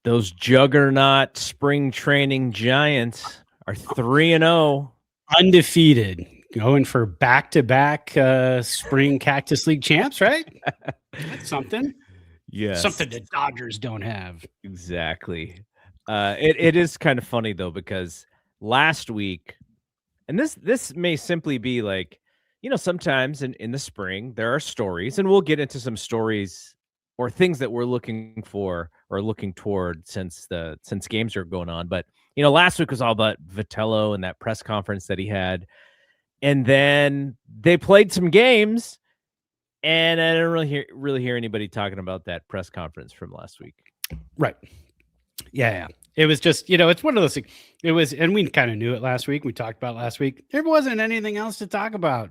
Those juggernaut spring training Giants are 3-0. Undefeated. Going for back-to-back spring Cactus League champs, right? That's something. Yes. Something the Dodgers don't have. Exactly. It is kind of funny, though, because last week, and this may simply be like, sometimes in the spring, there are stories, and we'll get into some stories or things that we're looking for or looking toward since games are going on. But, last week was all about Vitello and that press conference that he had. And then they played some games, and I didn't really hear anybody talking about that press conference from last week. Right. Yeah. It was just, it's one of those things. It was, and we kind of knew it last week. We talked about it last week. There wasn't anything else to talk about.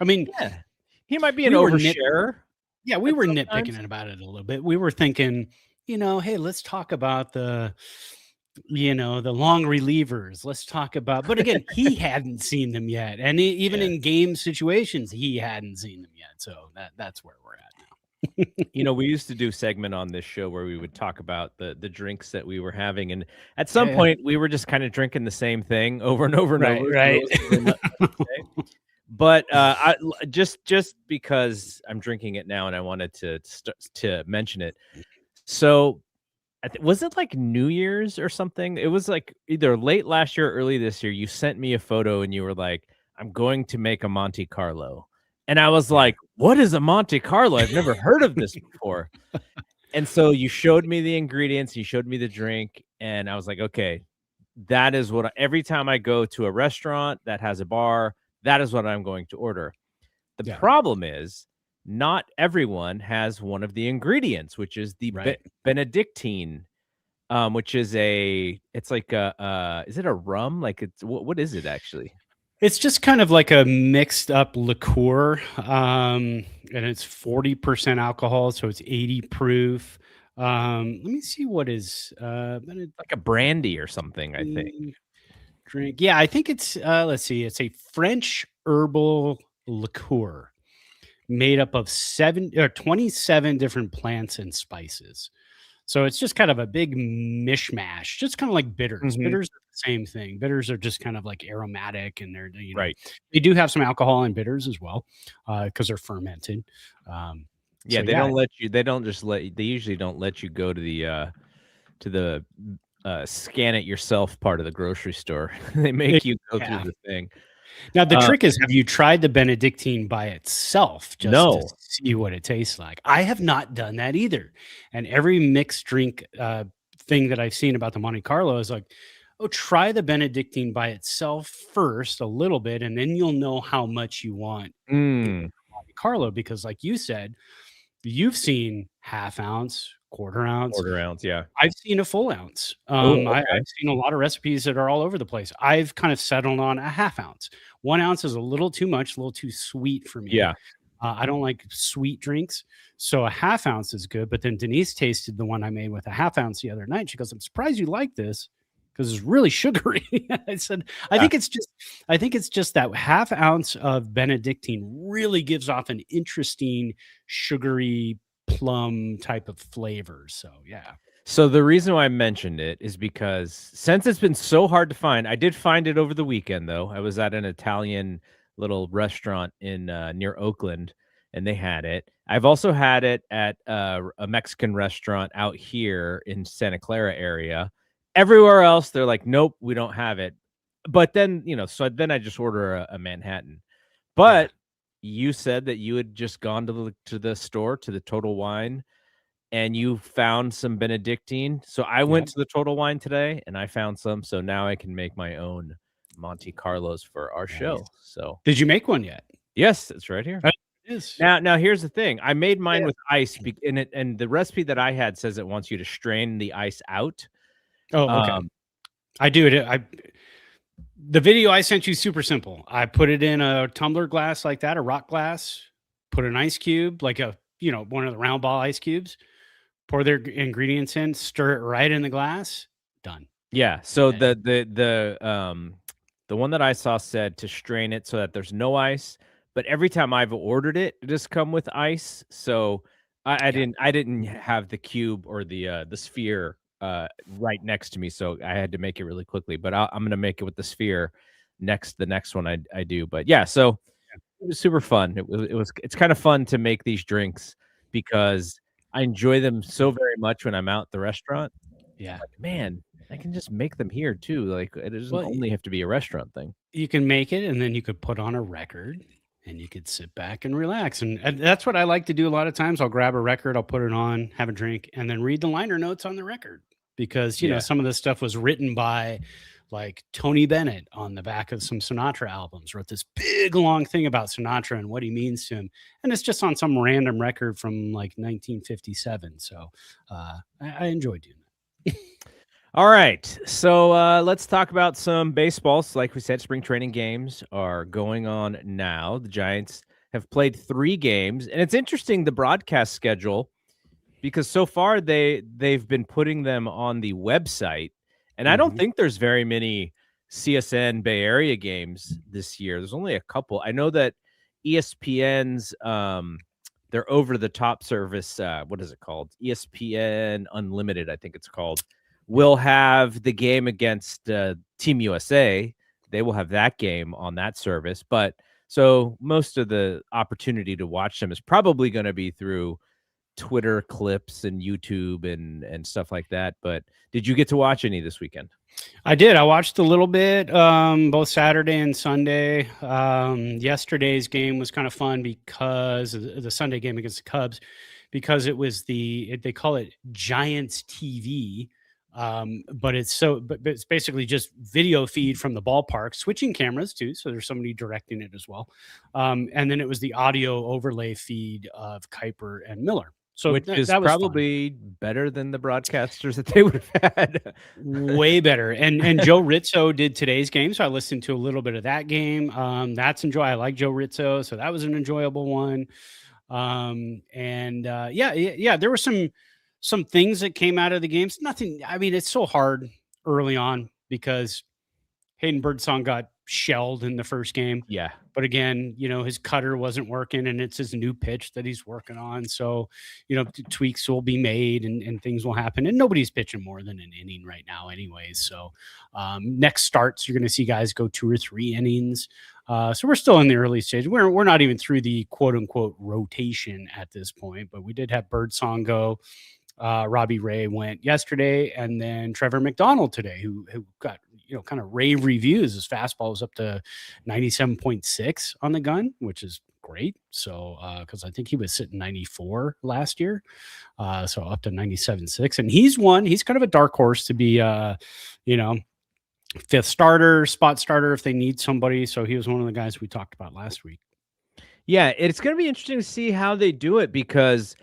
I mean, yeah, he might be an overshare. Yeah, we were nitpicking about it a little bit. We were thinking, hey, let's talk about the long relievers. Let's talk about, but again, he hadn't seen them yet. And even in game situations, he hadn't seen them yet. So that's where we're at now. We used to do a segment on this show where we would talk about the drinks that we were having. And at some point we were just kind of drinking the same thing over and over and over. Right. But just because I'm drinking it now and I wanted to mention it. So was it like New Year's or something? It was like either late last year or early this year. You sent me a photo and you were like, I'm going to make a Monte Carlo. And I was like, what is a Monte Carlo? I've never heard of this before. And so you showed me the ingredients, you showed me the drink, and I was like, okay, that is what every time I go to a restaurant that has a bar, that is what I'm going to order. The problem is not everyone has one of the ingredients, which is the Benedictine, which is it's like is it a rum? Like it's what is it actually? It's just kind of like a mixed up liqueur, and it's 40% alcohol, so it's 80 proof. Let me see what is like a brandy or something, I think. Drink. Yeah, I think it's let's see, it's a French herbal liqueur made up of 27 different plants and spices. So it's just kind of a big mishmash, just kind of like bitters. Mm-hmm. Bitters are the same thing. Bitters are just kind of like aromatic, and they're they do have some alcohol in bitters as well because they're fermented. They don't let you. They don't just let. They usually don't let you go to the scan it yourself part of the grocery store. They make you go through the thing. Now, the trick is, have you tried the Benedictine by itself just to see what it tastes like? I have not done that either. And every mixed drink thing that I've seen about the Monte Carlo is like, oh, try the Benedictine by itself first a little bit, and then you'll know how much you want Monte Carlo. Because like you said, you've seen half ounce, quarter ounce. Yeah. I've seen a full ounce. I've seen a lot of recipes that are all over the place. I've kind of settled on a half ounce. 1 ounce is a little too much, a little too sweet for me. Yeah. I don't like sweet drinks. So a half ounce is good. But then Denise tasted the one I made with a half ounce the other night. She goes, I'm surprised you like this because it's really sugary. I said, I think it's just that half ounce of Benedictine really gives off an interesting sugary plum type of flavor. So yeah. So the reason why I mentioned it is because since it's been so hard to find, I did find it over the weekend though. I was at an Italian little restaurant in near Oakland, and they had it. I've also had it at a Mexican restaurant out here in Santa Clara area. Everywhere else, they're like, nope, we don't have it. But then, so then I just order a Manhattan. But you said that you had just gone to the store, to the Total Wine, and you found some Benedictine. So I went to the Total Wine today and I found some. So now I can make my own Monte Carlos for our show. So did you make one yet? Yes, it's right here. It is. Now here's the thing. I made mine with ice and the recipe that I had says it wants you to strain the ice out. Oh, okay. I do it. The video I sent you super simple. I put it in a tumbler glass like that, a rock glass, put an ice cube, like one of the round ball ice cubes, pour their ingredients in, stir it right in the glass, done. Yeah. So the one that I saw said to strain it so that there's no ice, but every time I've ordered it, it just come with ice. So I didn't have the cube or the sphere right next to me, so I had to make it really quickly. But I'm gonna make it with the sphere the next one I do. But yeah, so it was super fun. It's kind of fun to make these drinks because I enjoy them so very much when I'm out at the restaurant. Yeah. Like, man, I can just make them here too. Like it doesn't Well, only have to be a restaurant thing. you can make it, and then you could put on a record, and you could sit back and relax. And that's what I like to do a lot of times. I'll grab a record, I'll put it on, have a drink, and then read the liner notes on the record because, Yeah. some of this stuff was written by like Tony Bennett on the back of some Sinatra albums, wrote this big long thing about Sinatra and what he means to him. And it's just on some random record from like 1957. So I enjoy doing that. All right. So let's talk about some baseball. So like we said, spring training games are going on now. The Giants have played 3 games, and it's interesting the broadcast schedule because so far they've been putting them on the website, and I don't think there's very many CSN Bay Area games this year. There's only a couple. I know that ESPN's their over the top service, what is it called? ESPN Unlimited, I think it's called. Will have the game against Team USA. They will have that game on that service. But so most of the opportunity to watch them is probably going to be through Twitter clips and YouTube and stuff like that. But did you get to watch any this weekend? I did. I watched a little bit, both Saturday and Sunday. Yesterday's game was kind of fun because the Sunday game against the Cubs, because it was they call it Giants TV. But it's basically just video feed from the ballpark, switching cameras too. So there's somebody directing it as well. And then it was the audio overlay feed of Kuiper and Miller. So which is that was probably better than the broadcasters that they would have had. Way better. And Joe Rizzo did today's game, so I listened to a little bit of that game. That's I like Joe Rizzo, so that was an enjoyable one. Yeah, there were some things that came out of the games. Nothing. I mean, it's so hard early on because Hayden Birdsong got shelled in the first game. Yeah. But again, his cutter wasn't working, and it's his new pitch that he's working on. So, tweaks will be made and things will happen. And nobody's pitching more than an inning right now anyways. So next starts, you're going to see guys go 2 or 3 innings. So we're still in the early stage. We're not even through the quote unquote rotation at this point, but we did have Birdsong go. Robbie Ray went yesterday, and then Trevor McDonald today, who got kind of rave reviews. His fastball was up to 97.6 on the gun, which is great. So because I think he was sitting 94 last year, so up to 97.6, and he's kind of a dark horse to be 5th starter, spot starter if they need somebody. So he was one of the guys we talked about last week. Yeah, it's going to be interesting to see how they do it because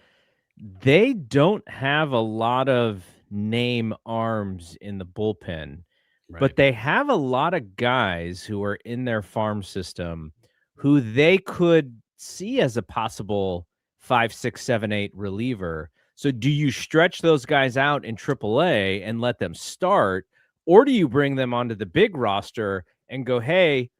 they don't have a lot of name arms in the bullpen, right, but they have a lot of guys who are in their farm system who they could see as a possible 5, 6, 7, 8 reliever. So do you stretch those guys out in AAA and let them start, or do you bring them onto the big roster and go, hey,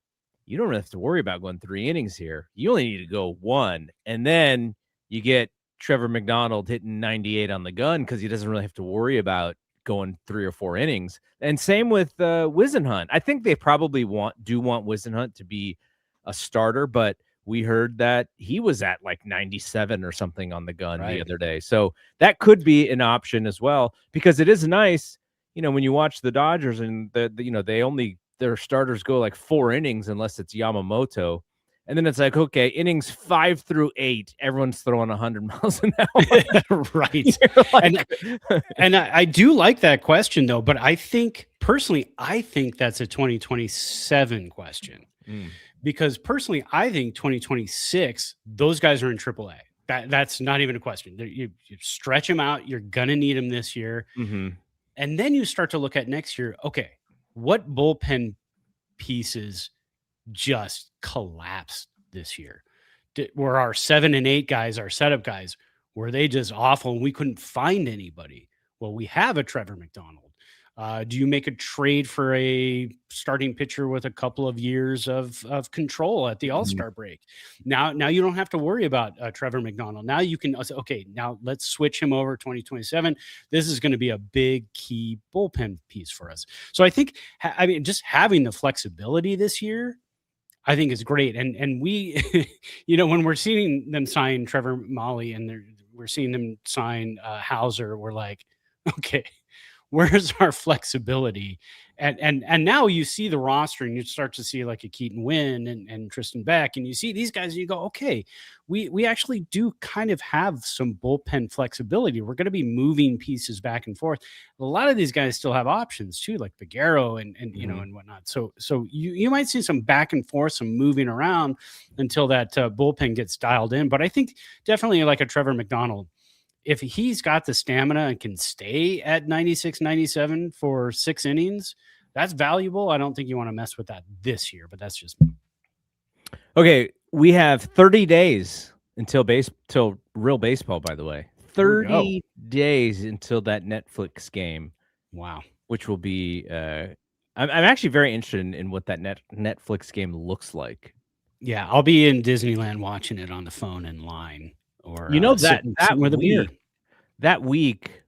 you don't have to worry about going 3 innings here. You only need to go 1. And then you get Trevor McDonald hitting 98 on the gun because he doesn't really have to worry about going 3 or 4 innings. And same with Whisenhunt. I think they probably want Whisenhunt to be a starter, but we heard that he was at like 97 or something on the gun the other day. So that could be an option as well, because it is nice, when you watch the Dodgers and their starters go like 4 innings unless it's Yamamoto. And then it's like, okay, innings 5 through 8, everyone's throwing 100 miles an hour. Right. And I do like that question, though. But I think that's a 2027 question. Because personally, I think 2026, those guys are in AAA. That's not even a question. You stretch them out. You're going to need them this year. And then you start to look at next year. Okay, what bullpen pieces just collapsed this year? Were our 7 and 8 guys, our setup guys, were they just awful and we couldn't find anybody? Well, we have a Trevor McDonald. Do you make a trade for a starting pitcher with a couple of years of control at the All-Star break? Now you don't have to worry about Trevor McDonald. Now you can say, okay, now let's switch him over 2027. This is going to be a big key bullpen piece for us. So I think, just having the flexibility this year, I think is great. And we, when we're seeing them sign Trevor Molly and we're seeing them sign Hauser, we're like, okay, where's our flexibility? And now you see the roster and you start to see like a Keaton Wynn and Tristan Beck, and you see these guys and you go, okay, we actually do kind of have some bullpen flexibility. We're going to be moving pieces back and forth. A lot of these guys still have options too, like Figueroa and and whatnot. So you might see some back and forth, some moving around until that bullpen gets dialed in. But I think definitely like a Trevor McDonald, if he's got the stamina and can stay at 96, 97 for 6 innings, that's valuable. I don't think you want to mess with that this year, but that's just me. Okay, we have 30 days until real baseball, by the way. 30 days until that Netflix game. Wow. Which will be I'm actually very interested in what that Netflix game looks like. Yeah, I'll be in Disneyland watching it on the phone in line. Or that week.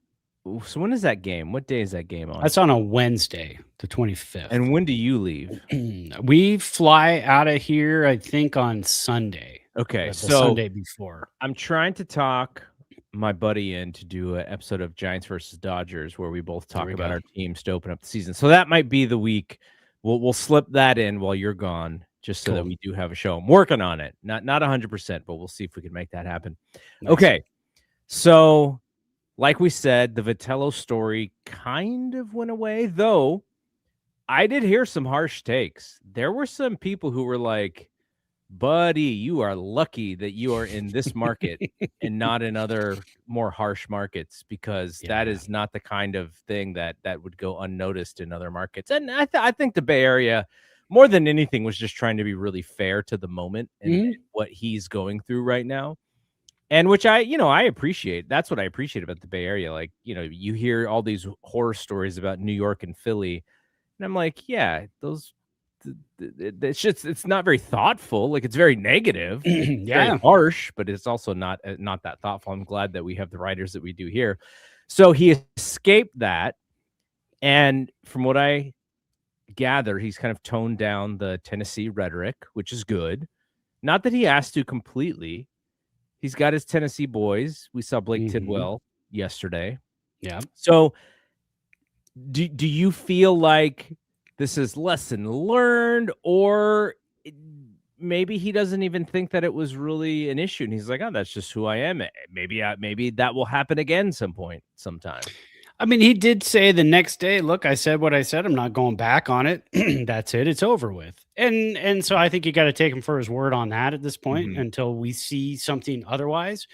So when is that game? What day is that game on? That's on a Wednesday, the 25th. And when do you leave? We fly out of here, I think, on Sunday. Okay, so Sunday before. I'm trying to talk my buddy in to do an episode of Giants versus Dodgers where we both talk about our teams to open up the season. So that might be the week. We'll slip that in while you're gone, just so that we do have a show. I'm working on it. Not 100%, but we'll see if we can make that happen. Nice. Okay. So, like we said, the Vitello story kind of went away, though I did hear some harsh takes. There were some people who were like, buddy, you are lucky that you are in this market and not in other more harsh markets, because that is not the kind of thing that would go unnoticed in other markets. And I think the Bay Area, more than anything, was just trying to be really fair to the moment and what he's going through right now. And which I appreciate. That's what I appreciate about the Bay Area. Like, you hear all these horror stories about New York and Philly, and I'm like, yeah, it's not very thoughtful. Like, it's very negative, very harsh, but it's also not that thoughtful. I'm glad that we have the writers that we do here. So he escaped that, and from what I gather, he's kind of toned down the Tennessee rhetoric, which is good. Not that he has to completely. He's got his Tennessee boys. We saw Blake Tidwell yesterday. Yeah. So do you feel like this is lesson learned, or maybe he doesn't even think that it was really an issue and he's like, oh, that's just who I am. Maybe that will happen again sometime. I mean, he did say the next day, look, I said what I said. I'm not going back on it. That's it. It's over with. And so I think you got to take him for his word on that at this point until we see something otherwise.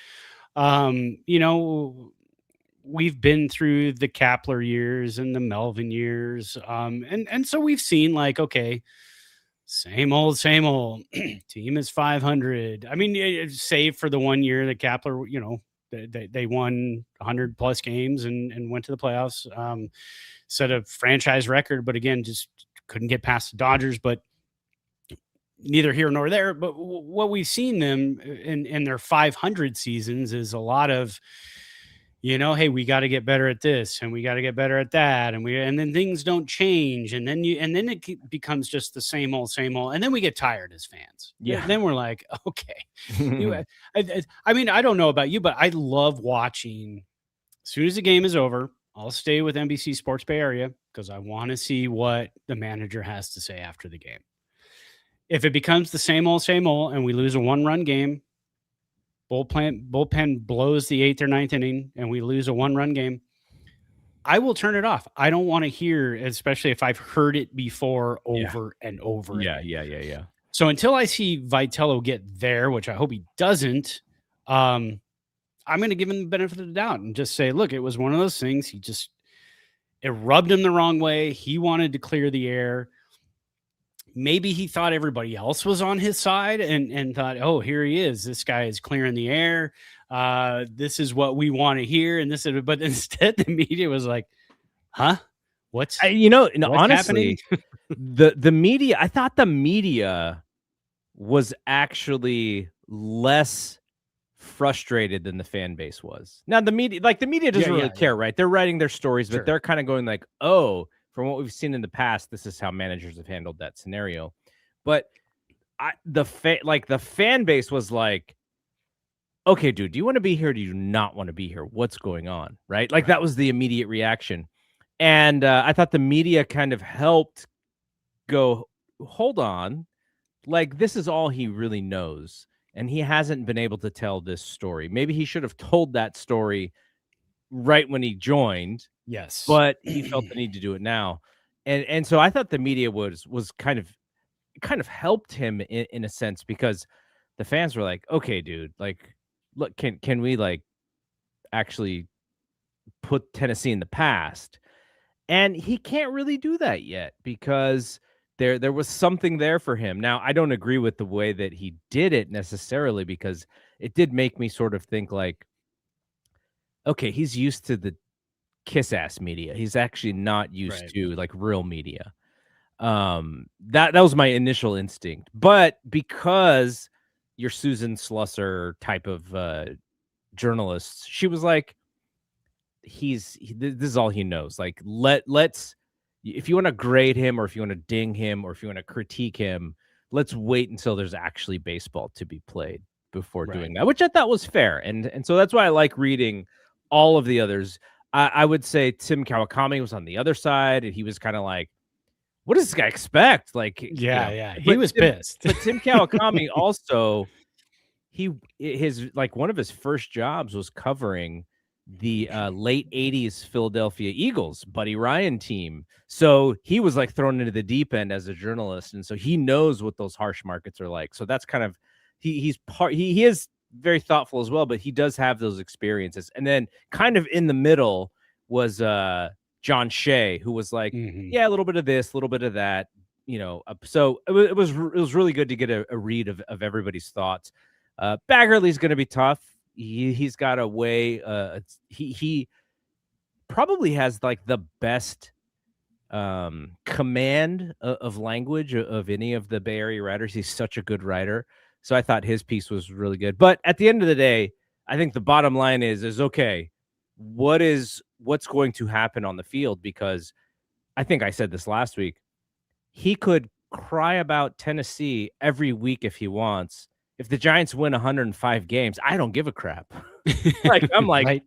We've been through the Kapler years and the Melvin years. And so we've seen like, okay, same old team is 500. I mean, save for the 1 year that Kapler, they won 100 plus games and went to the playoffs, set a franchise record, but again, just couldn't get past the Dodgers, but neither here nor there. But what we've seen them in their 500 seasons is a lot of, hey, we got to get better at this and we got to get better at that. And then things don't change. And then it becomes just the same old. And then we get tired as fans. Yeah. And then we're like, okay. I mean, I don't know about you, but I love watching. As soon as the game is over, I'll stay with NBC Sports Bay Area because I want to see what the manager has to say after the game. If it becomes the same old, and we lose a 1-run game, bullpen blows the 8th or 9th inning, and we lose a 1-run game, I will turn it off. I don't want to hear, especially if I've heard it before over and over. Yeah. So until I see Vitello get there, which I hope he doesn't, I'm going to give him the benefit of the doubt and just say, look, it was one of those things. It rubbed him the wrong way. He wanted to clear the air. Maybe he thought everybody else was on his side and thought, oh, here he is. This guy is clearing the air. This is what we want to hear. But instead the media was like, huh? What's honestly, happening? the media, I thought the media was actually less frustrated than the fan base was. Now the media doesn't really care, right? They're writing their stories, but they're kind of going like, "Oh, from what we've seen in the past, this is how managers have handled that scenario." But the fan base was like, "Okay, dude, do you want to be here? Or do you not want to be here? What's going on?" Right? Like that was the immediate reaction. And I thought the media kind of helped go, "Hold on. Like this is all he really knows. And he hasn't been able to tell this story. Maybe he should have told that story right when he joined, Yes. but he felt the need to do it now." And so I thought the media was kind of helped him in a sense, because the fans were like, "Okay, dude, like look, can we like actually put Tennessee in the past?" And he can't really do that yet because there was something there for him. Now, I don't agree with the way that he did it necessarily, because it did make me sort of think like, okay, he's used to the kiss ass media. He's actually not used to like real media. That was my initial instinct. But because you're Susan Slusser type of journalist, she was like, this is all he knows. Like let's if you want to grade him, or if you want to ding him, or if you want to critique him, let's wait until there's actually baseball to be played before doing that, which I thought was fair. And so that's why I like reading all of the others. I would say Tim Kawakami was on the other side, and he was kind of like, what does this guy expect? Like, he was pissed. But Tim Kawakami also, his like one of his first jobs was covering the late 80s Philadelphia Eagles, Buddy Ryan team. So he was like thrown into the deep end as a journalist. And so he knows what those harsh markets are like. So that's kind of, he is very thoughtful as well, but he does have those experiences. And then kind of in the middle was John Shea, who was like, yeah, a little bit of this, a little bit of that, so it was really good to get a read of everybody's thoughts. Baggerly's going to be tough. He's got a way. He probably has like the best command of language of any of the Bay Area writers. He's such a good writer. So I thought his piece was really good. But at the end of the day, I think the bottom line is okay, what's going to happen on the field? Because I think I said this last week. He could cry about Tennessee every week if he wants. If the Giants win 105 games, I don't give a crap. I'm like,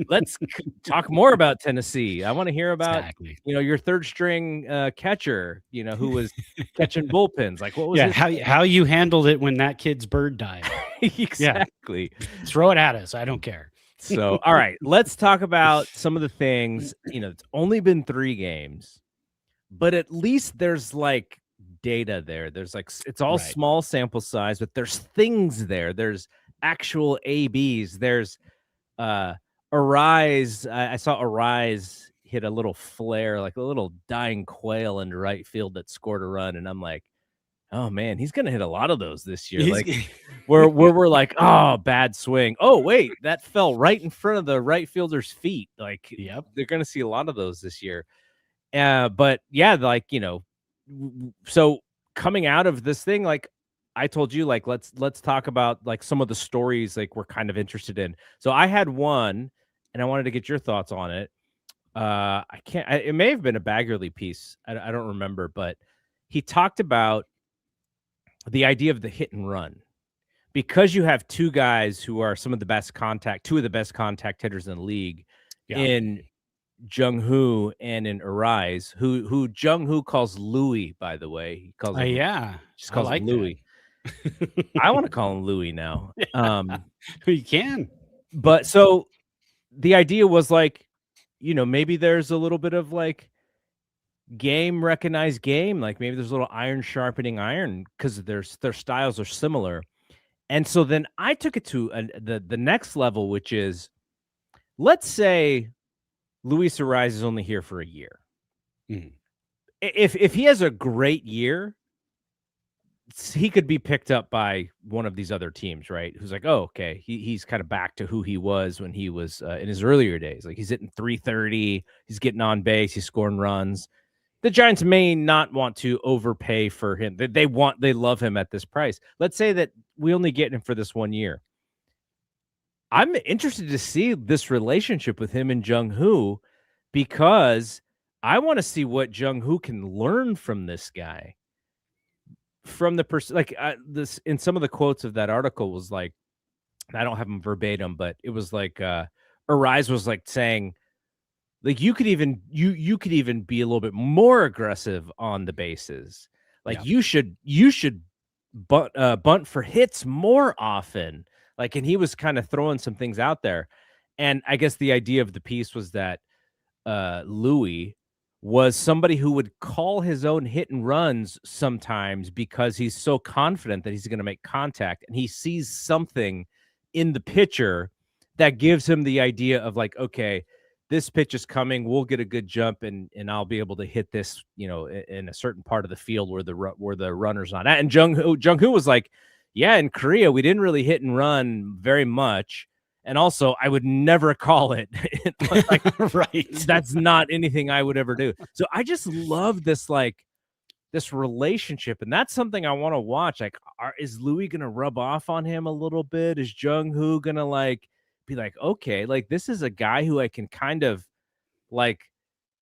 let's talk more about Tennessee. I want to hear about, your third string catcher, who was catching bullpens. Like, what was how you handled it when that kid's bird died? Exactly. Throw it at us. I don't care. So, all right, let's talk about some of the things. It's only been 3 games, but at least there's like data there. There's like, it's all small sample size, but there's things there. There's actual ABs. There's Arraez. I saw Arraez hit a little flare, like a little dying quail into right field that scored a run. And I'm like, oh man, he's gonna hit a lot of those this year. Like where we're like, oh, bad swing. Oh wait, that fell right in front of the right fielder's feet. Like, they're gonna see a lot of those this year. But yeah, like, so coming out of this thing, like I told you, like let's talk about like some of the stories like we're kind of interested in. So I had one, and I wanted to get your thoughts on it. It may have been a Baggerly piece. I don't remember, but he talked about the idea of the hit and run, because you have 2 guys who are two of the best contact hitters in the league, in Jung-Hoo and in Arraez, who Jung-Hoo calls Louis, by the way. He calls him, just calls him Louis. I want to call him Louis now. You can. But so the idea was like, maybe there's a little bit of like game recognized game, like maybe there's a little iron sharpening iron, because their styles are similar. And so then I took it to the next level, which is, let's say Luis Arraez is only here for a year. If he has a great year, he could be picked up by one of these other teams, right? Who's like, oh, okay, he's kind of back to who he was when he was in his earlier days. Like he's hitting 330, he's getting on base, he's scoring runs. The Giants may not want to overpay for him. They love him at this price. Let's say that we only get him for this 1 year. I'm interested to see this relationship with him and Jung-Hoo, because I want to see what Jung-Hoo can learn from this guy. From the this in some of the quotes of that article was like, I don't have them verbatim, but it was like Arraez was like saying, like, you could even be a little bit more aggressive on the bases. Like you should bunt for hits more often. Like, and he was kind of throwing some things out there. And I guess the idea of the piece was that Louis was somebody who would call his own hit and runs sometimes because he's so confident that he's going to make contact, and he sees something in the pitcher that gives him the idea of like, okay, this pitch is coming, we'll get a good jump, and I'll be able to hit this, in a certain part of the field where the runner's not at. And Jung-Hoo was like, yeah, in Korea we didn't really hit and run very much. And also, I would never call it. Like, right. That's not anything I would ever do. So I just love this, like, this relationship. And that's something I want to watch. Like, is Louis going to rub off on him a little bit? Is Jung-Hoo going to, like, be like, okay, like, this is a guy who I can kind of, like,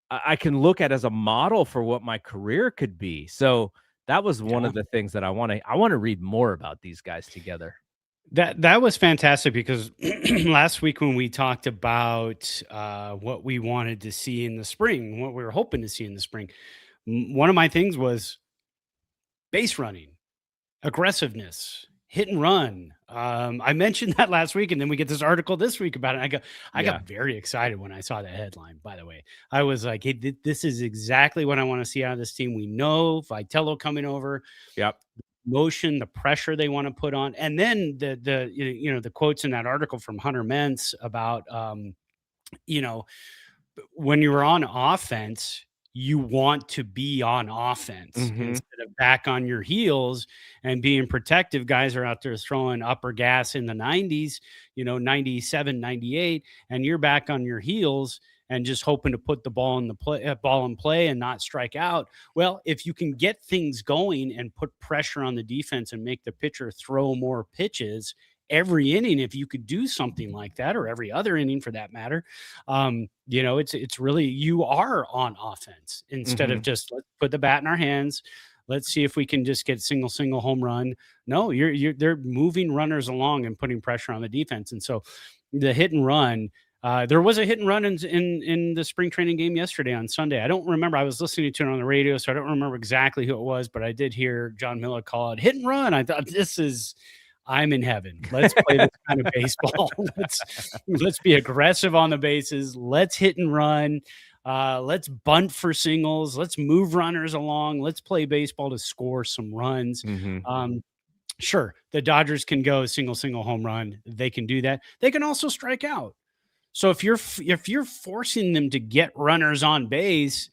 I can look at as a model for what my career could be. So that was one of the things that I want to read more about these guys together. That was fantastic, because last week when we talked about what we wanted to see in the spring, what we were hoping to see in the spring, one of my things was base running, aggressiveness, hit and run. I mentioned that last week, and then we get this article this week about it. I got very excited when I saw the headline, by the way. I was like, hey, this is exactly what I want to see out of this team. We know Vitello coming over. Yep. Motion, the pressure they want to put on, and then the quotes in that article from Hunter Mentz about when you're on offense, you want to be on offense instead of back on your heels and being protective. Guys are out there throwing upper gas in the 90s, 97, 98, and you're back on your heels and just hoping to put the ball in play and not strike out. Well, if you can get things going and put pressure on the defense and make the pitcher throw more pitches every inning, if you could do something like that, or every other inning for that matter, it's really, you are on offense instead of just, let's put the bat in our hands. Let's see if we can just get single home run. No, they're moving runners along and putting pressure on the defense. And so the hit and run, there was a hit and run in the spring training game yesterday on Sunday. I don't remember. I was listening to it on the radio, so I don't remember exactly who it was, but I did hear John Miller call it hit and run. I thought, I'm in heaven. Let's play this kind of baseball. Let's be aggressive on the bases. Let's hit and run. Let's bunt for singles. Let's move runners along. Let's play baseball to score some runs. Sure, the Dodgers can go single home run. They can do that. They can also strike out. So if you're forcing them to get runners on base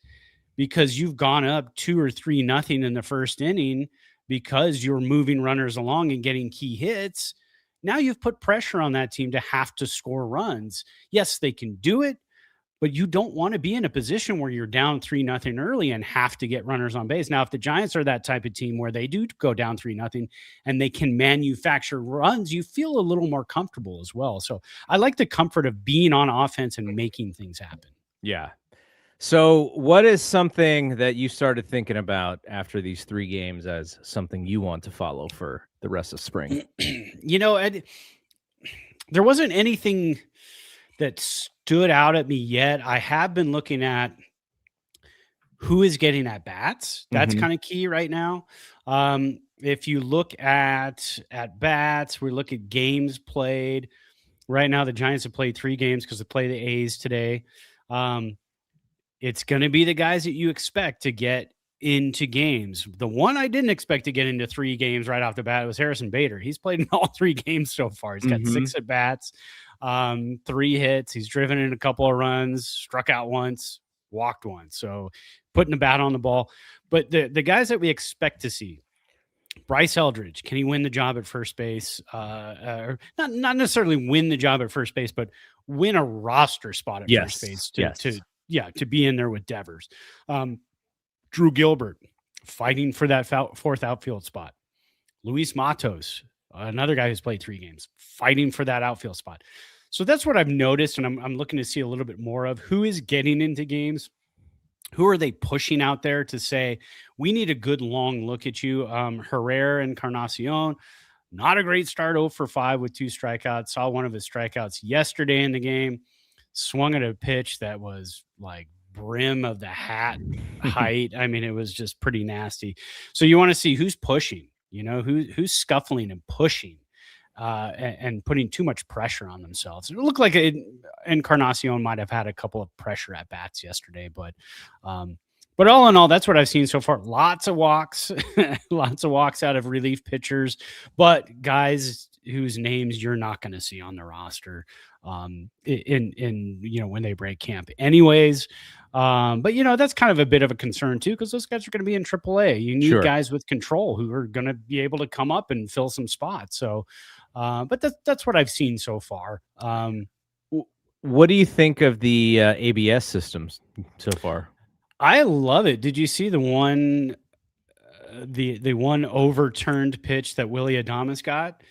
because you've gone up 2 or 3-0 in the first inning, because you're moving runners along and getting key hits, now you've put pressure on that team to have to score runs. Yes, they can do it, but you don't want to be in a position where you're down 3-0 early and have to get runners on base. Now, if the Giants are that type of team where they do go down 3-0 and they can manufacture runs, you feel a little more comfortable as well. So I like the comfort of being on offense and making things happen. Yeah. So what is something that you started thinking about after these 3 games as something you want to follow for the rest of spring? There wasn't anything that stood out at me yet. I have been looking at who is getting at bats. That's kind of key right now. If you look at bats, we look at games played. Right now, the Giants have played 3 games because they play the A's today. It's going to be the guys that you expect to get into games. The one I didn't expect to get into 3 games right off the bat was Harrison Bader. He's played in all 3 games so far. He's got 6 at bats, 3 hits. He's driven in a couple of runs, struck out once, walked once. So putting the bat on the ball. But the guys that we expect to see, Bryce Eldridge, can he win the job at first base? Or not necessarily win the job at first base, but win a roster spot at first base to be in there with Devers. Drew Gilbert fighting for that fourth outfield spot. Luis Matos, another guy who's played 3 games, fighting for that outfield spot. So that's what I've noticed, and I'm looking to see a little bit more of who is getting into games. Who are they pushing out there to say, we need a good long look at you? Herrera and Encarnacion, not a great start, 0 for 5 with 2 strikeouts. Saw one of his strikeouts yesterday in the game, swung at a pitch that was like brim of the hat height. I mean, it was just pretty nasty. So you want to see who's pushing, who's scuffling and pushing. And putting too much pressure on themselves. It looked like Encarnacion might have had a couple of pressure at bats yesterday, but all in all, that's what I've seen so far. Lots of walks, lots of walks out of relief pitchers, but guys whose names you're not going to see on the roster in when they break camp anyways. But that's kind of a bit of a concern too, because those guys are going to be in AAA. You need guys with control who are going to be able to come up and fill some spots. So but that's what I've seen so far. What do you think of the ABS systems so far? I love it. Did you see the one overturned pitch that Willie Adames got?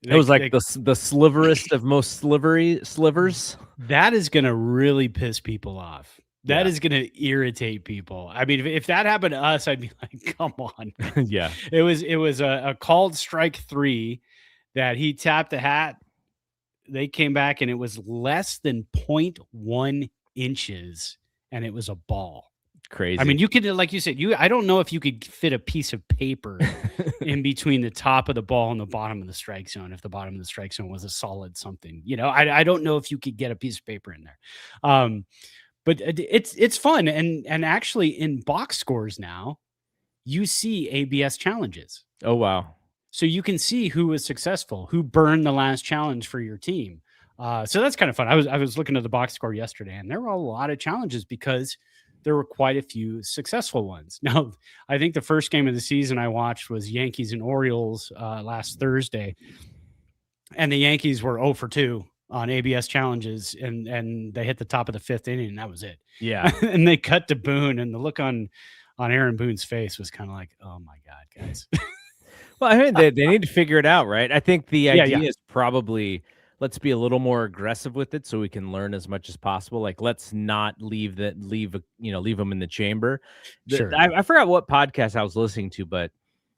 It was like the sliverest of most slivers. That is going to really piss people off. That is going to irritate people. I mean, if that happened to us, I'd be like, come on. Yeah. It was a called strike 3 that he tapped the hat. They came back and it was less than 0.1 inches and it was a ball. Crazy. I mean, you could, like you said, I don't know if you could fit a piece of paper in between the top of the ball and the bottom of the strike zone. If the bottom of the strike zone was a solid something, I don't know if you could get a piece of paper in there. But it's fun. And actually in box scores now, you see ABS challenges. Oh, wow. So you can see who was successful, who burned the last challenge for your team. So that's kind of fun. I was looking at the box score yesterday, and there were a lot of challenges because there were quite a few successful ones. Now, I think the first game of the season I watched was Yankees and Orioles last Thursday, and the Yankees were 0 for 2 on ABS challenges, and they hit the top of the 5th inning, and that was it. Yeah. And they cut to Boone, and the look on Aaron Boone's face was kind of like, oh my God, guys. Well, I mean, they need to figure it out, right? I think the idea is probably let's be a little more aggressive with it so we can learn as much as possible. Like, let's not leave them in the chamber. Sure. I forgot what podcast I was listening to, but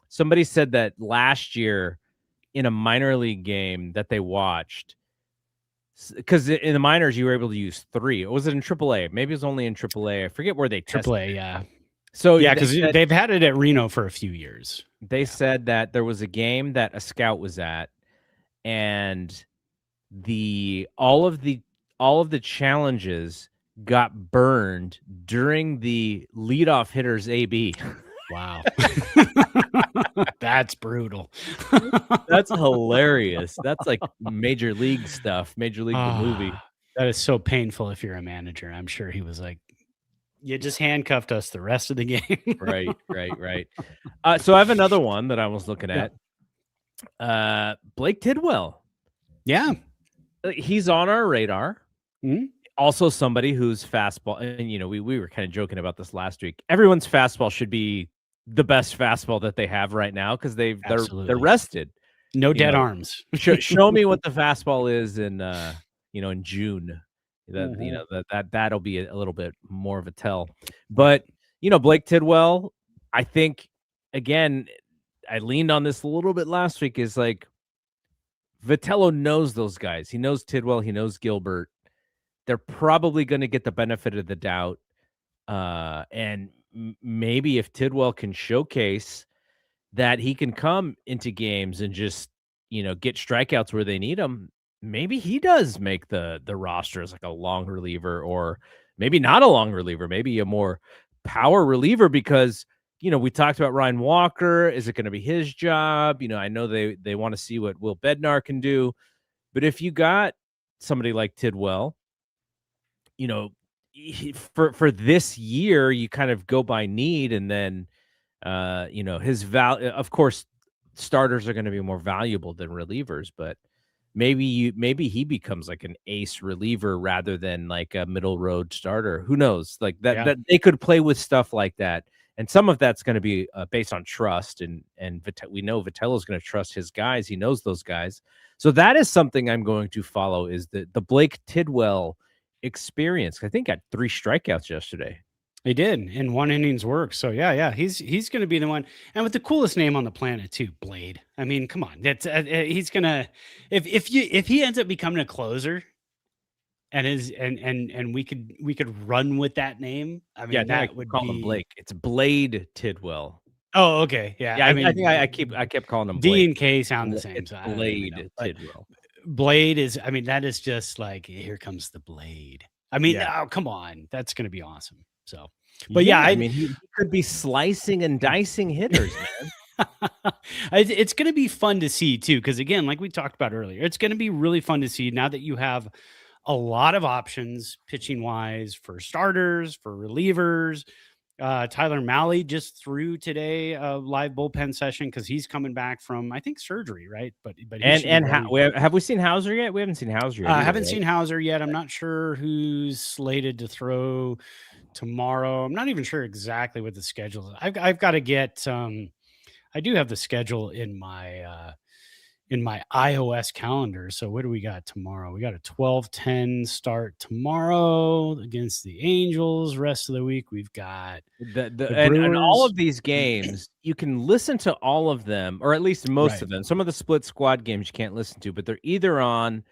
somebody said that last year in a minor league game that they watched, because in the minors you were able to use 3. Or was it in AAA? Maybe it was only in AAA. I forget where they tested AAA, it. yeah. So yeah, because they've had it at Reno for a few years. They said that there was a game that a scout was at, and all of the challenges got burned during the leadoff hitter's AB. Wow. That's brutal. That's hilarious. That's like major league stuff, major league the movie. That is so painful if you're a manager. I'm sure he was like, you just handcuffed us the rest of the game. Right. So I have another one that I was looking at. Blake Tidwell. Yeah. He's on our radar. Mm-hmm. Also somebody whose fastball, and we were kind of joking about this last week. Everyone's fastball should be the best fastball that they have right now because they're rested. No dead arms. Show me what the fastball is in in June. That'll be a little bit more of a tell. But Blake Tidwell, I think again, I leaned on this a little bit last week, is like Vitello knows those guys. He knows Tidwell, he knows Gilbert. They're probably going to get the benefit of the doubt. And maybe if Tidwell can showcase that he can come into games and just, get strikeouts where they need them, maybe he does make the roster as like a long reliever, or maybe not a long reliever, maybe a more power reliever, because, we talked about Ryan Walker. Is it going to be his job? I know they want to see what Will Bednar can do, but if you got somebody like Tidwell, for this year, you kind of go by need, and then His value, of course, starters are going to be more valuable than relievers, but maybe he becomes like an ace reliever rather than like a middle road starter. Who knows? Like that they could play with stuff like that. And some of that's going to be based on trust, and we know Vitello is going to trust his guys. He knows those guys, so that is something I'm going to follow. Is the Blake Tidwell experience? I think got 3 strikeouts yesterday. He did in 1 inning's work. So yeah, he's going to be the one, and with the coolest name on the planet too, Blade. I mean, come on, that's he's gonna if he ends up becoming a closer, and we could run with that name. I mean, that would call him Blake. It's Blade Tidwell. Oh, okay, yeah. I mean, I think I kept calling him Blake. D and K sound the same. It's so Blade Tidwell. Blade is. I mean, that is just like, here comes the Blade. I mean, oh, come on, that's going to be awesome. So, but yeah, I mean, he could be slicing and dicing hitters, man. It's going to be fun to see too, because again, like we talked about earlier, it's going to be really fun to see now that you have a lot of options pitching wise for starters, for relievers. Tyler Malley just threw today a live bullpen session because he's coming back from, I think, surgery, right? But have we seen Hauser yet? We haven't seen Hauser yet. I haven't seen Hauser yet. I'm not sure who's slated to throw tomorrow. I'm not even sure exactly what the schedule is. I've got to get I do have the schedule in my iOS calendar. So what do we got tomorrow? We got a 12-10 start tomorrow against the Angels. Rest of the week we've got and all of these games. You can listen to all of them, or at least most of them. Some of the split squad games you can't listen to, but they're either on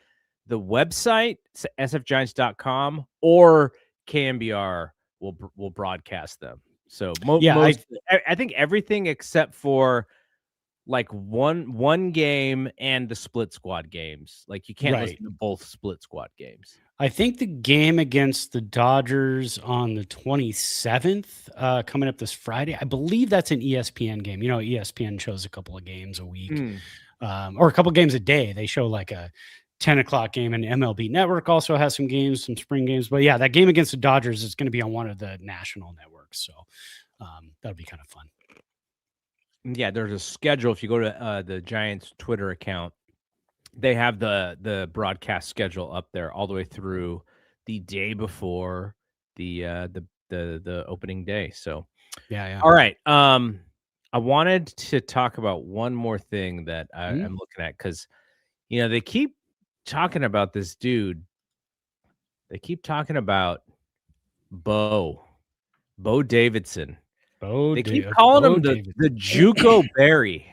the website sfgiants.com or KMBR will broadcast them. So I think everything except for like one game and the split squad games. Like you can't listen to both split squad games. I think the game against the Dodgers on the 27th, coming up this Friday, I believe that's an ESPN game. You know, ESPN shows a couple of games a week, or a couple of games a day. They show like a 10 o'clock game, and MLB Network also has some games, some spring games. But yeah, that game against the Dodgers is going to be on one of the national networks. So that'll be kind of fun. Yeah, there's a schedule. If you go to the Giants Twitter account, they have the broadcast schedule up there all the way through the day before the opening day. So yeah. All right. I wanted to talk about one more thing that I'm looking at, because they keep talking about this dude. They keep talking about Bo Davidson. They keep calling him the JUCO Berry.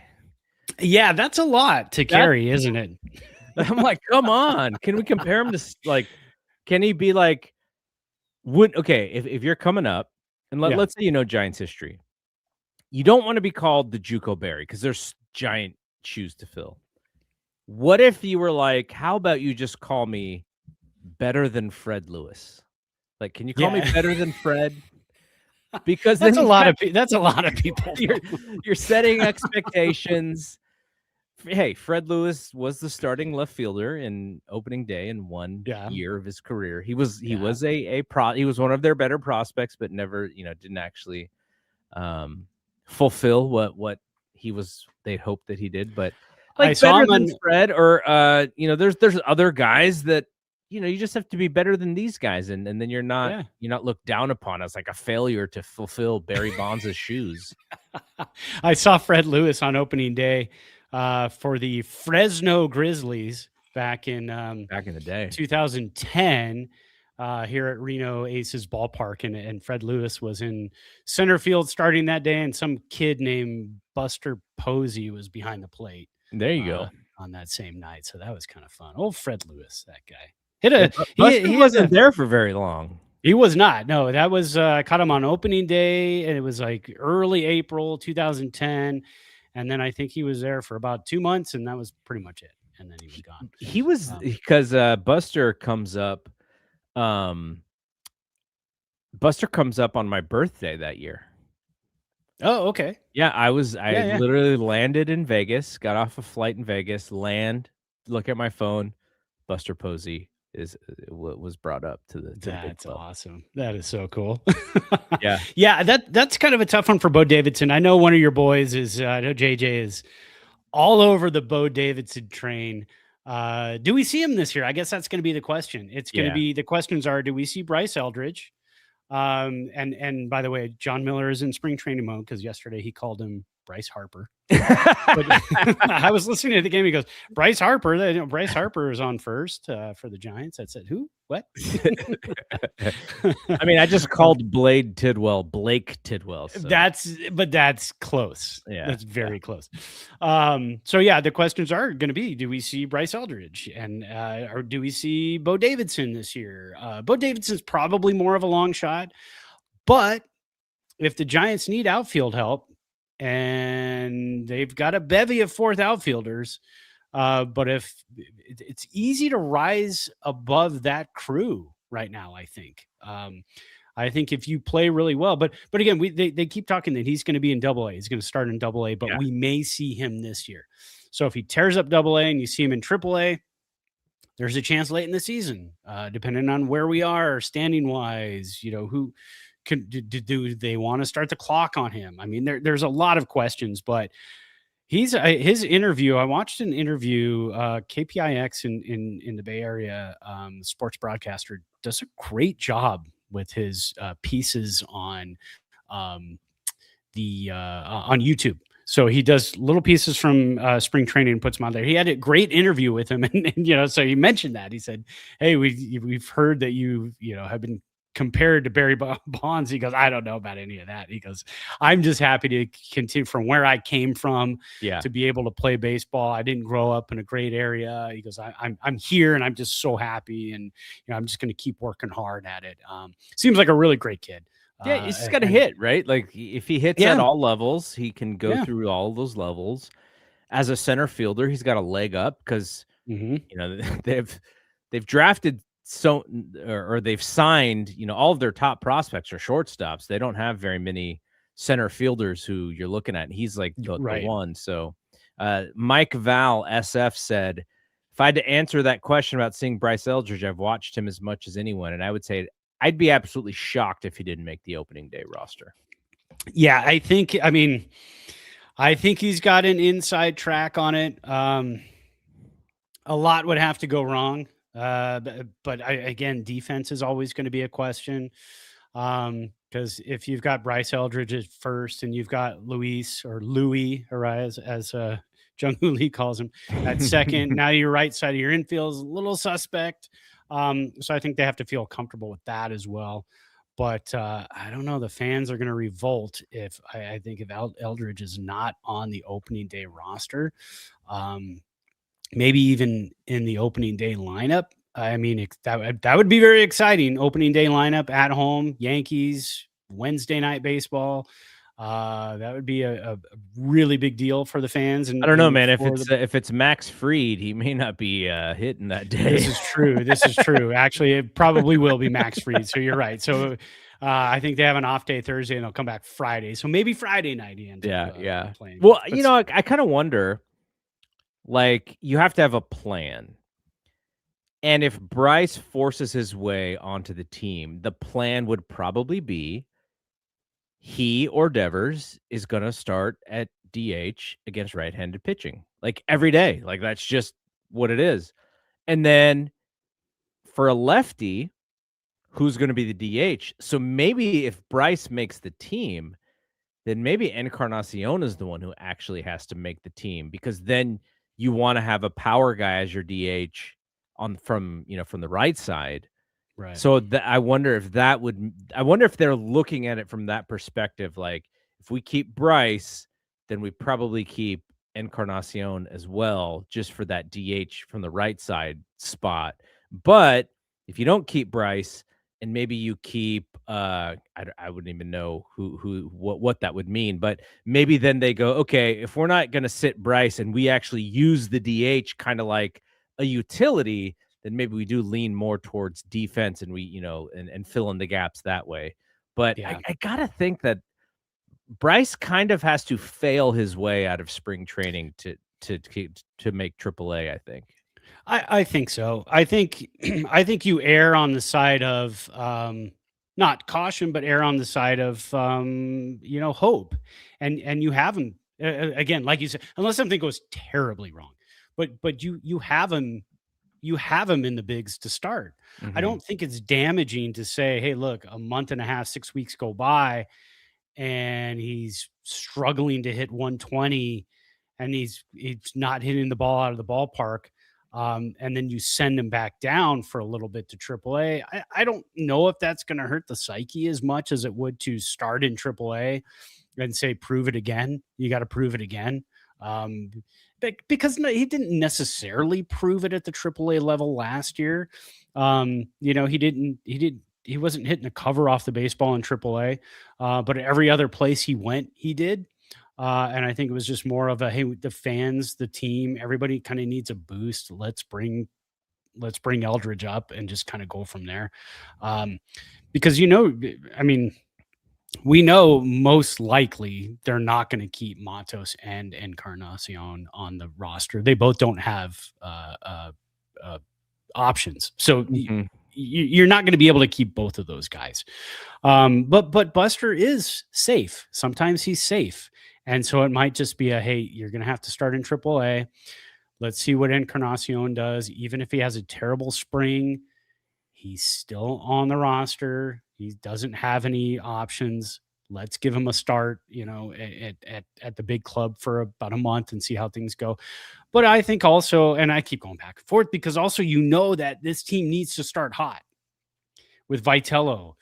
Yeah, that's a lot to carry, isn't it? I'm like, come on. Can we compare him to, like, can he be like, if you're coming up, and let's say Giants history, you don't want to be called the JUCO Berry because there's giant shoes to fill. What if you were like, how about you just call me better than Fred Lewis? Like, can you call me better than Fred? Because that's a lot of people. You're setting expectations. Hey, Fred Lewis was the starting left fielder in opening day in one year of his career. He was he was one of their better prospects, but never didn't actually fulfill what they'd hoped that he did. But like, I saw him on Fred, or there's other guys that you just have to be better than these guys, and then you're not looked down upon as like a failure to fulfill Barry Bonds' shoes. I saw Fred Lewis on opening day for the Fresno Grizzlies back in the day, 2010, here at Reno Aces Ballpark, and Fred Lewis was in center field starting that day, and some kid named Buster Posey was behind the plate. There you go. On that same night, so that was kind of fun. Old Fred Lewis, that guy. He wasn't there for very long. He was not. No, that was I caught him on opening day, and it was like early April 2010. And then I think he was there for about 2 months, and that was pretty much it. And then he was gone. He was because Buster comes up. Buster comes up on my birthday that year. Oh, okay. Yeah, I literally landed in Vegas, got off a flight in Vegas, look at my phone, Buster Posey was brought up to the big That's club. awesome. That is so cool. Yeah. Yeah, that's kind of a tough one for Bo Davidson. I know one of your boys is I know JJ is all over the Bo Davidson train. Do we see him this year? I guess that's going to be the question. It's going to Yeah. be the questions are: do we see Bryce Eldridge? And by the way, John Miller is in spring training mode because yesterday he called him Bryce Harper. But I was listening to the game. He goes, Bryce Harper. Bryce Harper is on first for the Giants. I said, who? What? I mean, I just called Blake Tidwell. So. That's close. Yeah, that's very close. So yeah, the questions are going to be: do we see Bryce Eldridge, and or do we see Bo Davidson this year? Bo Davidson's probably more of a long shot, but if the Giants need outfield help, and they've got a bevy of fourth outfielders. But if it's easy to rise above that crew right now, I think. I think if you play really well, but again, they keep talking that he's going to be in Double-A. He's going to start in Double-A, but we may see him this year. So if he tears up Double-A and you see him in Triple-A, there's a chance late in the season, depending on where we are standing wise. Who do they want to start the clock on him? I mean, there's a lot of questions, but his interview. I watched an interview. KPIX in the Bay Area, sports broadcaster does a great job with his pieces on on YouTube. So he does little pieces from spring training and puts them on there. He had a great interview with him, and so he mentioned that. He said, "Hey, we've heard that you have been compared to Barry Bonds." He goes, "I don't know about any of that." He goes, "I'm just happy to continue from where I came from to be able to play baseball. I didn't grow up in a great area." He goes, I'm here and I'm just so happy. And, I'm just going to keep working hard at it. Seems like a really great kid. Yeah, he's just got to hit, right? Like if he hits at all levels, he can go through all those levels. As a center fielder, he's got a leg up because, they've drafted or they've signed, all of their top prospects are shortstops. They don't have very many center fielders who you're looking at. And he's like the one. So Mike Val SF said, if I had to answer that question about seeing Bryce Eldridge, I've watched him as much as anyone. And I would say I'd be absolutely shocked if he didn't make the opening day roster. Yeah, I think he's got an inside track on it. A lot would have to go wrong. But again, defense is always going to be a question. Because if you've got Bryce Eldridge at first and you've got Louis Arraez, as Jung Hoo Lee calls him, at second, now your right side of your infield is a little suspect. So I think they have to feel comfortable with that as well. But I don't know. The fans are going to revolt if I think if Eldridge is not on the opening day roster. Maybe even in the opening day lineup. I mean, that would be very exciting. Opening day lineup at home, Yankees, Wednesday night baseball. That would be a really big deal for the fans. And I don't know, man. If it's Max Fried, he may not be hitting that day. This is true. Actually, it probably will be Max Fried. So you're right. So I think they have an off day Thursday and they'll come back Friday. So maybe Friday night he ends up playing. Well, I kind of wonder. Like, you have to have a plan. And if Bryce forces his way onto the team, the plan would probably be he or Devers is going to start at DH against right-handed pitching. Like, every day. Like, that's just what it is. And then for a lefty, who's going to be the DH? So maybe if Bryce makes the team, then maybe Encarnacion is the one who actually has to make the team, because then you want to have a power guy as your DH from the right side. Right. So I wonder if they're looking at it from that perspective. Like, if we keep Bryce, then we probably keep Encarnacion as well, just for that DH from the right side spot. But if you don't keep Bryce, and maybe you keep I wouldn't even know what that would mean, but maybe then they go, okay, if we're not going to sit Bryce and we actually use the DH kind of like a utility, then maybe we do lean more towards defense and we, and fill in the gaps that way. But I gotta think that Bryce kind of has to fail his way out of spring training to make AAA, I think. I think so. I think I think you err on the side of not caution, but err on the side of hope, and you have him again, like you said, unless something goes terribly wrong. But you have him in the bigs to start. I Mhm. don't think it's damaging to say, hey, look, a month and a half, 6 weeks go by, and he's struggling to hit 120 and he's not hitting the ball out of the ballpark. And then you send him back down for a little bit to AAA. I don't know if that's going to hurt the psyche as much as it would to start in AAA and say, prove it again. You got to prove it again. Because he didn't necessarily prove it at the AAA level last year. He wasn't hitting a cover off the baseball in AAA, but every other place he went, he did. And I think it was just more of a, hey, the fans, the team, everybody kind of needs a boost. Let's bring Eldridge up and just kind of go from there. Because I mean, we know most likely they're not going to keep Matos and Encarnacion on the roster. They both don't have options, so Mhm. you're not going to be able to keep both of those guys. But Buster is safe. Sometimes he's safe. And so it might just be hey, you're going to have to start in AAA. Let's see what Encarnacion does. Even if he has a terrible spring, he's still on the roster. He doesn't have any options. Let's give him a start, at the big club for about a month and see how things go. But I think also, and I keep going back and forth because also that this team needs to start hot with Vitello,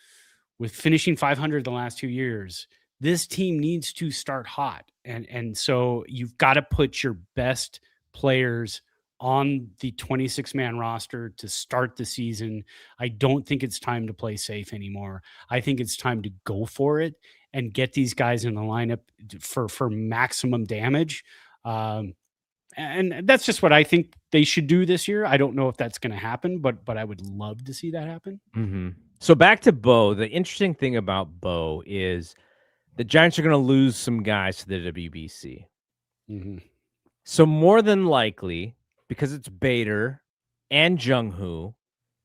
with finishing 500 the last 2 years. This team needs to start hot. And so you've got to put your best players on the 26-man roster to start the season. I don't think it's time to play safe anymore. I think it's time to go for it and get these guys in the lineup for maximum damage. And that's just what I think they should do this year. I don't know if that's going to happen, but I would love to see that happen. Mhm. So back to Bo. The interesting thing about Bo is the Giants are going to lose some guys to the WBC. Mm-hmm. So more than likely, because it's Bader and Jung-Hoo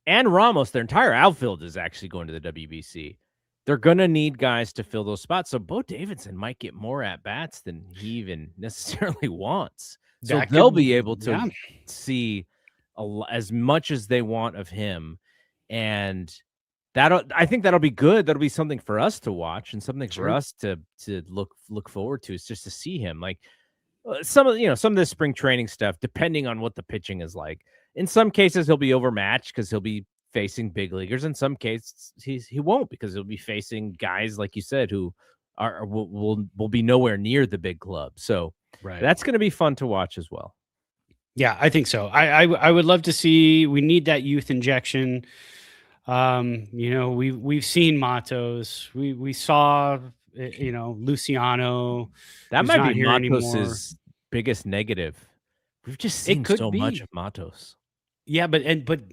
and Ramos, their entire outfield is actually going to the WBC. They're going to need guys to fill those spots. So Bo Davidson might get more at-bats than he even necessarily wants. So they'll be able to see as much as they want of him. And I think that'll be good. That'll be something for us to watch and something for us to look forward to, is just to see him. Like some of the spring training stuff, depending on what the pitching is like. In some cases, he'll be overmatched because he'll be facing big leaguers. In some cases, he won't, because he'll be facing guys, like you said, who will be nowhere near the big club. So that's going to be fun to watch as well. Yeah, I think so. I would love to see. We need that youth injection. We've seen Matos. We saw Luciano. That might be Matos's biggest negative. We've just seen so much of Matos. Yeah, but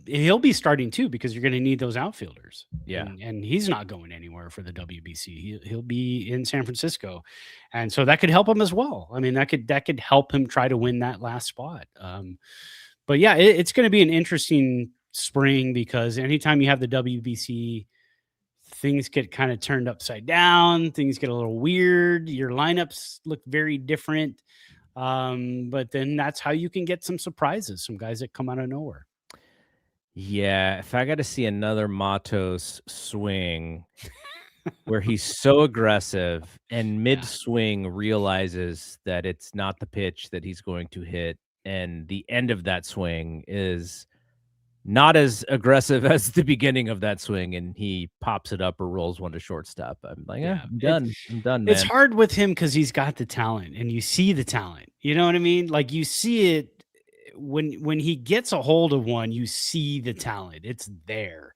he'll be starting too, because you're going to need those outfielders. Yeah, and he's not going anywhere for the WBC. He'll be in San Francisco, and so that could help him as well. I mean, that could help him try to win that last spot. But yeah, it's going to be an interesting spring, because anytime you have the WBC, things get kind of turned upside down. Things get a little weird. Your lineups look very different. But then that's how you can get some surprises, some guys that come out of nowhere. Yeah, if I got to see another Matos swing where he's so aggressive and mid-swing realizes that it's not the pitch that he's going to hit, and the end of that swing is not as aggressive as the beginning of that swing, and he pops it up or rolls one to shortstop, I'm like, I'm done. I'm done, man. It's hard with him because he's got the talent, and you see the talent. You know what I mean? Like, you see it when he gets a hold of one, you see the talent. It's there.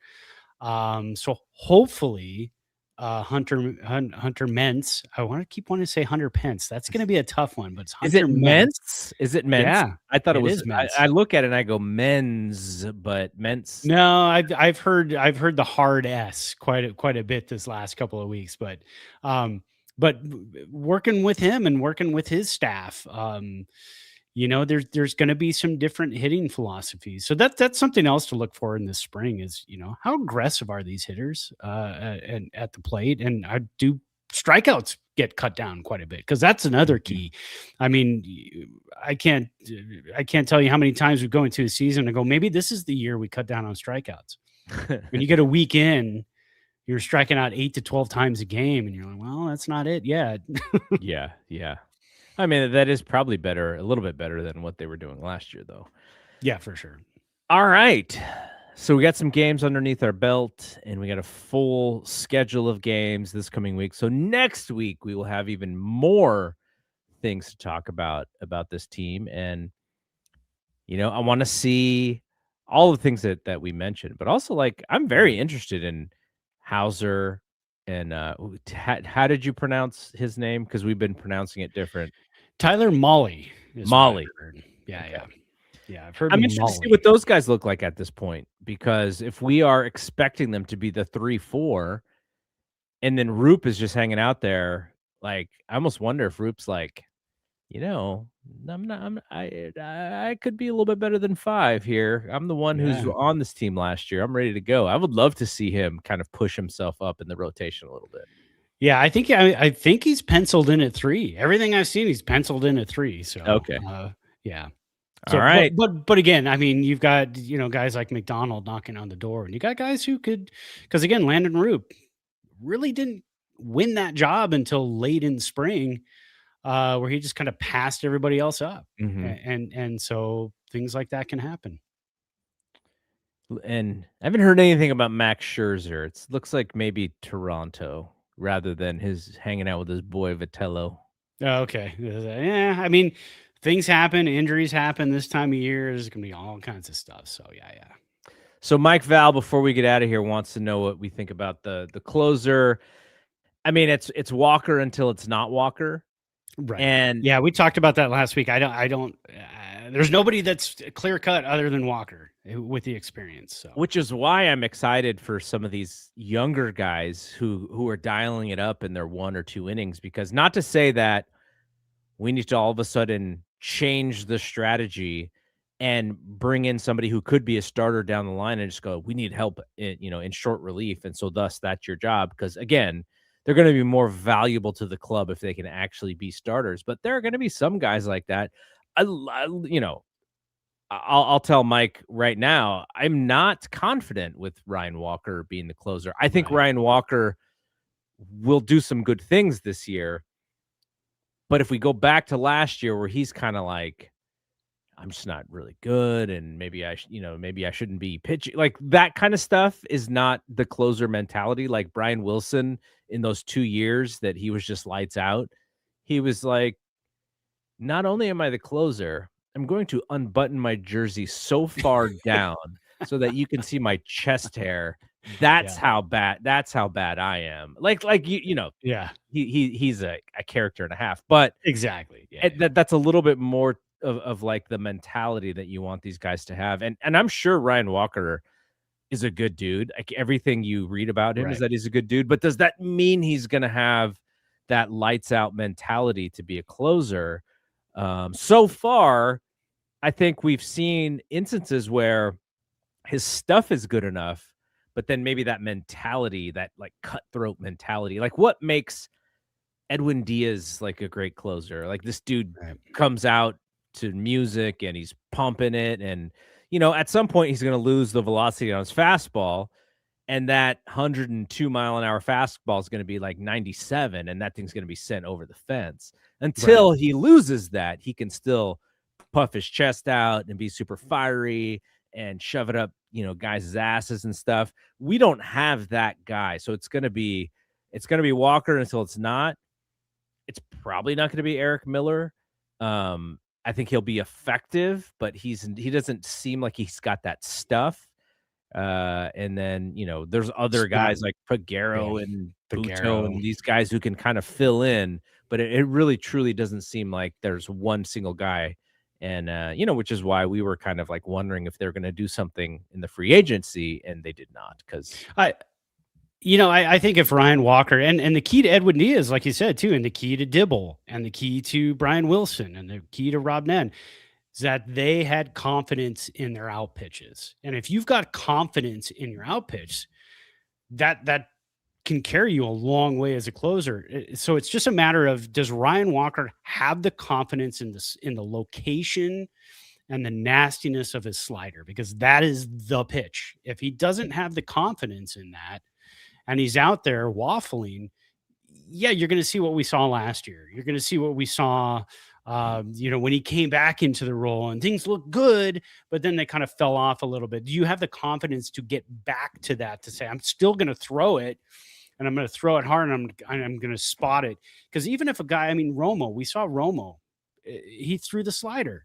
So hopefully, Hunter Mentz. I keep wanting to say Hunter Pence. That's going to be a tough one, but it's Hunter Mentz. Is it Mentz? Yeah, I thought it was. I look at it and I go Menz, but Mentz. No, I've heard the hard S quite a bit this last couple of weeks, but working with him and working with his staff, there's going to be some different hitting philosophies. So that's something else to look for in this spring is, how aggressive are these hitters and at the plate? And I do strikeouts get cut down quite a bit because that's another key. I mean, I can't tell you how many times we go into a season and go, maybe this is the year we cut down on strikeouts. When you get a week in, you're striking out 8 to 12 times a game, and you're like, well, that's not it yet. Yeah. I mean, that is probably a little bit better than what they were doing last year, though. Yeah, for sure. All right. So we got some games underneath our belt, and we got a full schedule of games this coming week. So next week, we will have even more things to talk about this team. And, I want to see all the things that we mentioned, but also, like, I'm very interested in Hauser and how did you pronounce his name? Because we've been pronouncing it different. Tyler Molly. Molly. Yeah, okay. Yeah, I've heard. I'm interested to see what those guys look like at this point, because if we are expecting them to be the 3-4, and then Roop is just hanging out there, like, I almost wonder if Roop's like, I could be a little bit better than 5 here. I'm the one who's on this team last year. I'm ready to go. I would love to see him kind of push himself up in the rotation a little bit. Yeah, I think he's penciled in at 3. Everything I've seen, he's penciled in at 3. So okay, yeah. So, all right, but again, I mean, you've got guys like McDonald knocking on the door, and you got guys who could, because again, Landon Roop really didn't win that job until late in spring, where he just kind of passed everybody else up, and so things like that can happen. And I haven't heard anything about Max Scherzer. It looks like maybe Toronto rather than his hanging out with his boy Vitello. Okay. Yeah. I mean, things happen, injuries happen this time of year. There's going to be all kinds of stuff. So yeah. So Mike Val, before we get out of here, wants to know what we think about the closer. I mean, it's Walker until it's not Walker. Right. And yeah, we talked about that last week. I don't there's nobody that's clear cut other than Walker with the experience. So, which is why I'm excited for some of these younger guys who are dialing it up in their 1 or 2 innings, because not to say that we need to all of a sudden change the strategy and bring in somebody who could be a starter down the line and just go, we need help in short relief. And so thus that's your job. Because again, they're going to be more valuable to the club if they can actually be starters. But there are going to be some guys like that. I'll tell Mike right now, I'm not confident with Ryan Walker being the closer. I think Ryan Walker will do some good things this year. But if we go back to last year where he's kind of like, I'm just not really good, and maybe I shouldn't be pitching, like that kind of stuff is not the closer mentality. Like Brian Wilson in those 2 years that he was just lights out, he was like, not only am I the closer, I'm going to unbutton my jersey so far down so that you can see my chest hair. That's how bad I am. Like yeah. He's a character and a half, but exactly. That's a little bit more of like the mentality that you want these guys to have. And I'm sure Ryan Walker is a good dude. Like everything you read about him is that he's a good dude, but does that mean he's going to have that lights out mentality to be a closer? So far, I think we've seen instances where his stuff is good enough, but then maybe that mentality, that like cutthroat mentality, like what makes Edwin Diaz like a great closer? Like this dude comes out to music and he's pumping it. And, at some point he's going to lose the velocity on his fastball. And that 102 mile an hour fastball is going to be like 97. And that thing's going to be sent over the fence. Until he loses that, he can still puff his chest out and be super fiery and shove it up, guys' asses and stuff. We don't have that guy. So it's going to be Walker until it's not. It's probably not going to be Eric Miller. I think he'll be effective, but he doesn't seem like he's got that stuff. And then, there's other guys like Pagero and Buto and these guys who can kind of fill in, but it really truly doesn't seem like there's one single guy. And, which is why we were kind of like wondering if they're going to do something in the free agency, and they did not. Because I think if Ryan Walker and the key to Edwin Diaz, like you said too, and the key to Dibble and the key to Brian Wilson and the key to Rob Nen, is that they had confidence in their out pitches. And if you've got confidence in your out pitch, that can carry you a long way as a closer. So it's just a matter of, does Ryan Walker have the confidence in this, in the location and the nastiness of his slider? Because that is the pitch. If he doesn't have the confidence in that and he's out there waffling, yeah, you're going to see what we saw last year. You're going to see what we saw, when he came back into the role and things looked good, but then they kind of fell off a little bit. Do you have the confidence to get back to that, to say, I'm still going to throw it and I'm going to throw it hard and I'm going to spot it? Because even if a guy, Romo, we saw Romo, he threw the slider.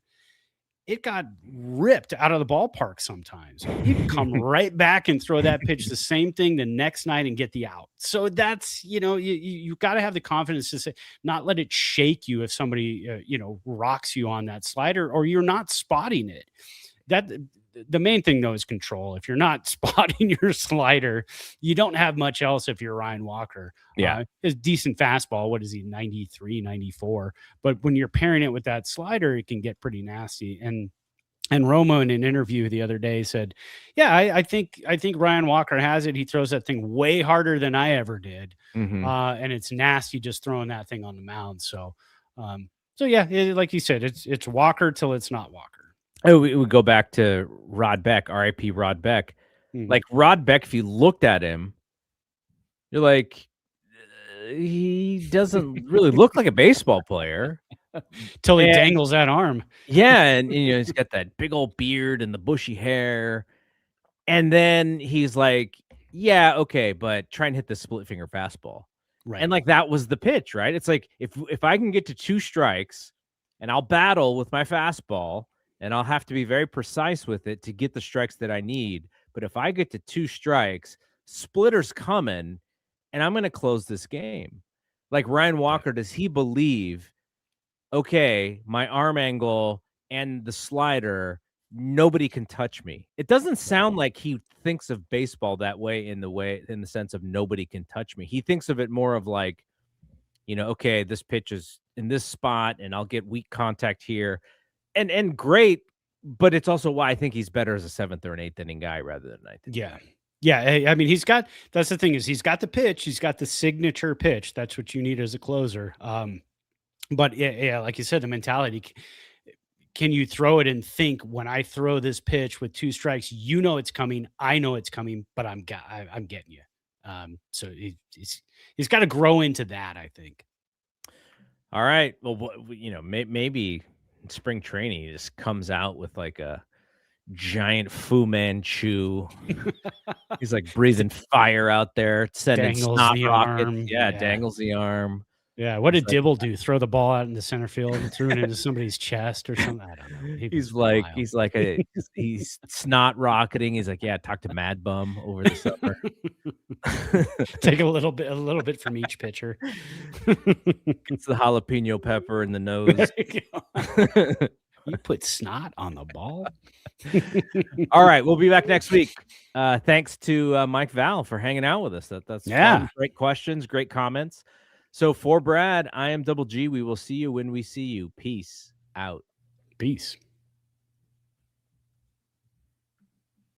It got ripped out of the ballpark sometimes. You can come right back and throw that pitch the same thing the next night and get the out. So that's, you got to have the confidence to say, not let it shake you if somebody, rocks you on that slider or you're not spotting it. The main thing, though, is control. If you're not spotting your slider, you don't have much else if you're Ryan Walker. Yeah. His decent fastball, what is he, 93, 94? But when you're pairing it with that slider, it can get pretty nasty. And Romo, in an interview the other day, said, yeah, I think Ryan Walker has it. He throws that thing way harder than I ever did. Mm-hmm. And it's nasty just throwing that thing on the mound. So yeah, like you said, it's Walker till it's not Walker. Oh, we would go back to Rod Beck, R.I.P. Rod Beck. Mm-hmm. Like Rod Beck, if you looked at him, you're like, he doesn't really look like a baseball player. Till he dangles that arm. Yeah, and he's got that big old beard and the bushy hair. And then he's like, yeah, okay, but try and hit the split finger fastball. Right. And like that was the pitch, right? It's like if I can get to 2 strikes and I'll battle with my fastball, and I'll have to be very precise with it to get the strikes that I need. But if I get to 2 strikes, splitter's coming, and I'm going to close this game. Like Ryan Walker, does he believe, okay, my arm angle and the slider, nobody can touch me? It doesn't sound like he thinks of baseball that way in the sense of nobody can touch me. He thinks of it more of like, okay, this pitch is in this spot, and I'll get weak contact here. And great, but it's also why I think he's better as a 7th or an 8th inning guy rather than 9th inning. Yeah. Yeah. That's the thing, is he's got the pitch. He's got the signature pitch. That's what you need as a closer. But yeah, like you said, the mentality, can you throw it and think, when I throw this pitch with 2 strikes, it's coming. I know it's coming, but I'm getting you. So he's got to grow into that, I think. All right. Well, maybe spring training, he just comes out with like a giant Fu Manchu. He's like breathing fire out there, sending snot rockets. Yeah, dangles the arm. Yeah, what did Dibble do? Throw the ball out into center field and threw it into somebody's chest or something? I don't know. He's snot rocketing. He's like, yeah, talk to Mad Bum over the summer. Take a little bit from each pitcher. Gets the jalapeno pepper in the nose. You put snot on the ball. All right, we'll be back next week. Thanks to Mike Val for hanging out with us. That's fun. Great questions, great comments. So for Brad, I am Double G. We will see you when we see you. Peace out. Peace.